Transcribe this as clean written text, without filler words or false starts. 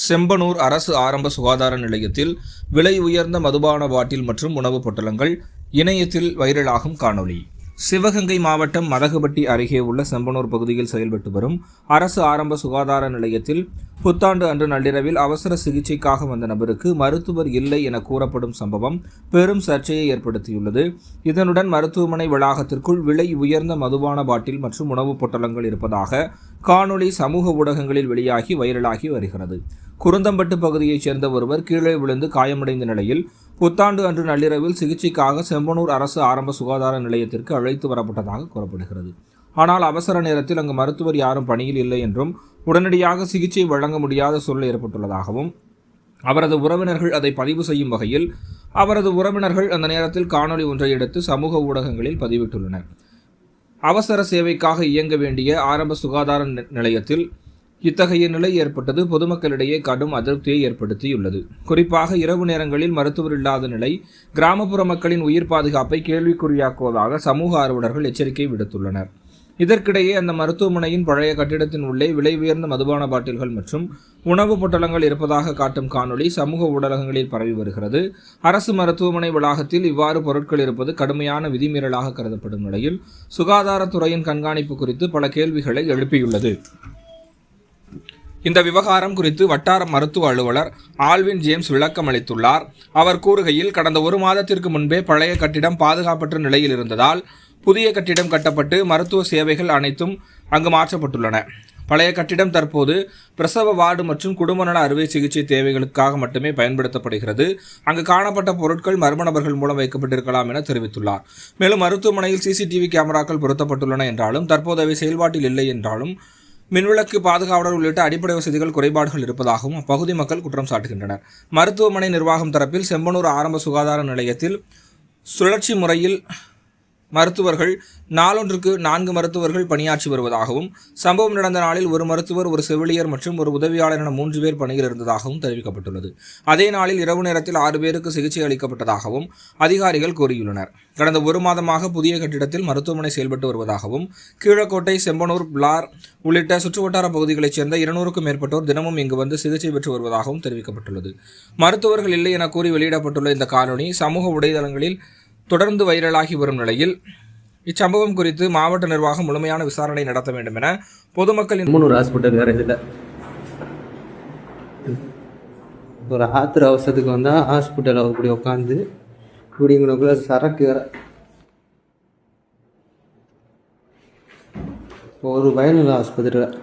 செம்பனூர் அரசு ஆரம்ப சுகாதார நிலையத்தில் விலை உயர்ந்த மதுபான பாட்டில் மற்றும் உணவுப் பொட்டலங்கள் இணையத்தில் வைரலாகும் காணொளி. சிவகங்கை மாவட்டம் மதகுபட்டி அருகே உள்ள செம்பனூர் பகுதியில் செயல்பட்டு வரும் அரசு ஆரம்ப சுகாதார நிலையத்தில் புத்தாண்டு அன்று நள்ளிரவில் அவசர சிகிச்சைக்காக வந்த நபருக்கு மருத்துவர் இல்லை என கூறப்படும் சம்பவம் பெரும் சர்ச்சையை ஏற்படுத்தியுள்ளது. இதனுடன் மருத்துவமனை வளாகத்திற்குள் விலை உயர்ந்த மதுபான பாட்டில் மற்றும் உணவுப் பொட்டலங்கள் இருப்பதாக காணொளி சமூக ஊடகங்களில் வெளியாகி வைரலாகி வருகிறது. குருந்தம்பட்டு பகுதியைச் சேர்ந்த ஒருவர் கீழே விழுந்து காயமடைந்த நிலையில் புத்தாண்டு அன்று நள்ளிரவில் சிகிச்சைக்காக செம்பனூர் அரசு ஆரம்ப சுகாதார நிலையத்திற்கு அழைத்து வரப்பட்டதாக கூறப்படுகிறது. ஆனால் அவசர நேரத்தில் அங்கு மருத்துவர் யாரும் பணியில் இல்லை என்றும் உடனடியாக சிகிச்சை வழங்க முடியாத சூழல் ஏற்பட்டுள்ளதாகவும் அவரது உறவினர்கள் அதை பதிவு செய்யும் வகையில் அவரது உறவினர்கள் அந்த நேரத்தில் காணொலி ஒன்றை எடுத்து சமூக ஊடகங்களில் பதிவிட்டுள்ளனர். அவசர சேவைக்காக இயங்க வேண்டிய ஆரம்ப சுகாதார நிலையத்தில் இத்தகைய நிலை ஏற்பட்டது பொதுமக்களிடையே கடும் அதிருப்தியை ஏற்படுத்தியுள்ளது. குறிப்பாக இரவு நேரங்களில் மருத்துவர் இல்லாத நிலை கிராமப்புற மக்களின் உயிர் பாதுகாப்பை கேள்விக்குறியாக்குவதாக சமூக ஆர்வலர்கள் எச்சரிக்கை விடுத்துள்ளனர். இதற்கிடையே அந்த மருத்துவமனையின் பழைய கட்டிடத்தின் உள்ளே விலை உயர்ந்த மதுபான பாட்டில்கள் மற்றும் உணவுப் பொட்டலங்கள் இருப்பதாக காட்டும் காணொளி சமூக ஊடகங்களில் பரவி வருகிறது. அரசு மருத்துவமனை வளாகத்தில் இவ்வாறு பொருட்கள் இருப்பது கடுமையான விதிமீறலாக கருதப்படும் நிலையில் சுகாதாரத்துறையின் கண்காணிப்பு குறித்து பல கேள்விகளை எழுப்பியுள்ளது. இந்த விவகாரம் குறித்து வட்டார மருத்துவ அலுவலர் ஆல்வின் ஜேம்ஸ் விளக்கம் அளித்துள்ளார். அவர் கூறுகையில், கடந்த ஒரு மாதத்திற்கு முன்பே பழைய கட்டிடம் பாதுகாப்பற்ற நிலையில் இருந்ததால் புதிய கட்டிடம் கட்டப்பட்டு மருத்துவ சேவைகள் அனைத்தும் அங்கு மாற்றப்பட்டுள்ளன. பழைய கட்டிடம் தற்போது பிரசவ வார்டு மற்றும் குடும்ப நல அறுவை சிகிச்சை தேவைகளுக்காக மட்டுமே பயன்படுத்தப்படுகிறது. அங்கு காணப்பட்ட பொருட்கள் மர்ம நபர்கள் மூலம் வைக்கப்பட்டிருக்கலாம் என தெரிவித்துள்ளார். மேலும் மருத்துவமனையில் சிசிடிவி கேமராக்கள் பொருத்தப்பட்டுள்ளன என்றாலும் தற்போது அவை செயல்பாட்டில் இல்லை என்றாலும் மின்விளக்கு, பாதுகாவலர் உள்ளிட்ட அடிப்படை வசதிகள் குறைபாடுகள் இருப்பதாகவும் அப்பகுதி மக்கள் குற்றம் சாட்டுகின்றனர். மருத்துவமனை நிர்வாகம் தரப்பில் செம்பனூர் ஆரம்ப சுகாதார நிலையத்தில் சுழற்சி முறையில் மருத்துவர்கள் நாளொன்றுக்கு 4 மருத்துவர்கள் பணியாற்றி வருவதாகவும் சம்பவம் நடந்த நாளில் ஒரு மருத்துவர், ஒரு செவிலியர் மற்றும் ஒரு உதவியாளர் என 3 பேர் பணியில் இருந்ததாகவும் தெரிவிக்கப்பட்டுள்ளது. அதே நாளில் இரவு நேரத்தில் 6 பேருக்கு சிகிச்சை அளிக்கப்பட்டதாகவும் அதிகாரிகள் கூறியுள்ளனர். கடந்த ஒரு மாதமாக புதிய கட்டிடத்தில் மருத்துவமனை செயல்பட்டு வருவதாகவும் கீழக்கோட்டை, செம்பனூர், பிளார் உள்ளிட்ட சுற்றுவட்டார பகுதிகளைச் சேர்ந்த 200க்கும் மேற்பட்டோர் தினமும் இங்கு வந்து சிகிச்சை பெற்று வருவதாகவும் தெரிவிக்கப்பட்டுள்ளது. மருத்துவர்கள் இல்லை என கூறி வெளியிடப்பட்டுள்ள இந்த காணொளி சமூக வலைதளங்களில் தொடர்ந்து வைரலாகி வரும் நிலையில் இச்சம்பவம் குறித்து மாவட்ட நிர்வாகம் முழுமையான விசாரணை நடத்த வேண்டும் என பொதுமக்களின் ஹாஸ்பிட்டல் வேற இல்லை. ஒரு ஆத்திர அவசரத்துக்கு வந்தால் ஹாஸ்பிட்டல் அப்படி உட்காந்து குடிங்கக்குள்ள சரக்கு வேற ஒரு பயனில்லை ஆஸ்பத்திரியில்.